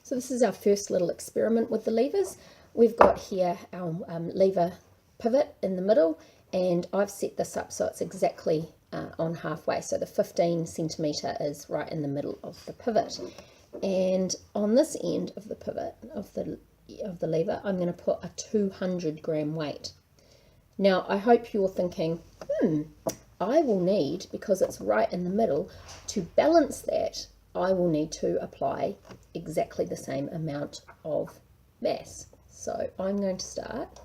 So this is our first little experiment with the levers. We've got here our lever pivot in the middle, and I've set this up so it's exactly on halfway. So the 15 centimetre is right in the middle of the pivot. And on this end of the pivot of the lever, I'm going to put a 200 gram weight. Now I hope you're thinking, I will need, because it's right in the middle, to balance that, I will need to apply exactly the same amount of mass. So I'm going to start,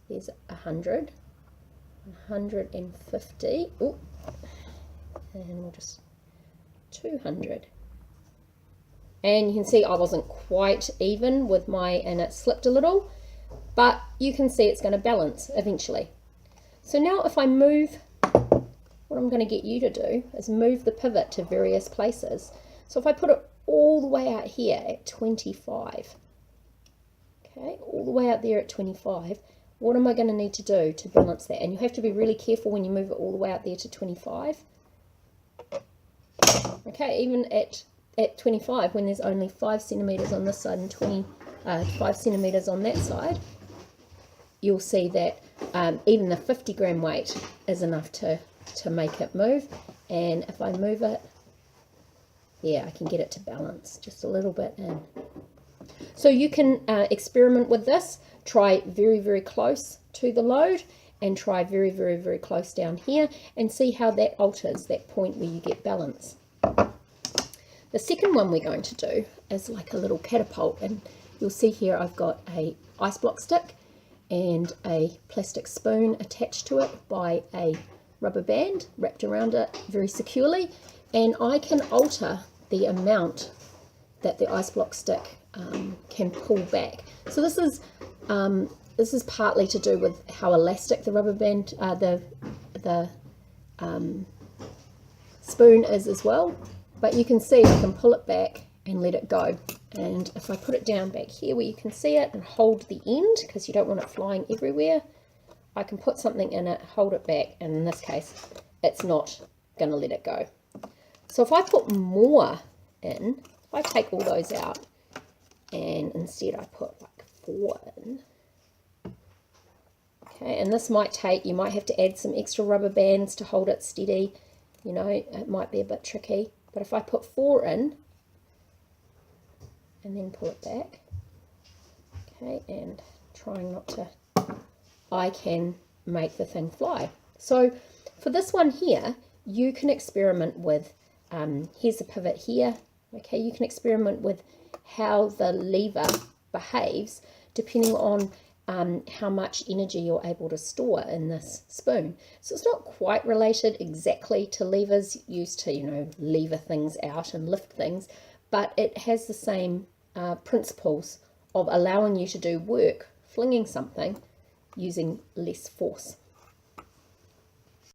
there's 100, 150, ooh, and we'll just 200. And you can see I wasn't quite even with and it slipped a little, but you can see it's going to balance eventually. So now if I move, what I'm going to get you to do is move the pivot to various places. So if I put it all the way out here at 25, okay, all the way out there at 25, what am I going to need to do to balance that? And you have to be really careful when you move it all the way out there to 25. Okay, even at 25, when there's only 5 centimeters on this side and 5 centimeters on that side, you'll see that even the 50 gram weight is enough to make it move. And if I move it, yeah, I can get it to balance just a little bit in. So you can experiment with this. Try very, very close to the load and try very, very, very close down here and see how that alters that point where you get balance. The second one we're going to do is like a little catapult, and you'll see here I've got a ice block stick and a plastic spoon attached to it by a rubber band wrapped around it very securely, and I can alter the amount that the ice block stick can pull back. So this is partly to do with how elastic the rubber band, the spoon is as well. But you can see I can pull it back and let it go. And if I put it down back here where you can see it and hold the end, because you don't want it flying everywhere, I can put something in it, hold it back, and in this case, it's not going to let it go. So if I put more in, if I take all those out, and instead I put like 4 in, okay, and this might take, you might have to add some extra rubber bands to hold it steady, you know, it might be a bit tricky. But if I put 4 in and then pull it back, okay, and trying not to, I can make the thing fly. So for this one here, you can experiment with, here's a pivot here, okay, you can experiment with how the lever behaves depending on how much energy you're able to store in this spoon. So it's not quite related exactly to levers used to, you know, lever things out and lift things, but it has the same principles of allowing you to do work, flinging something using less force.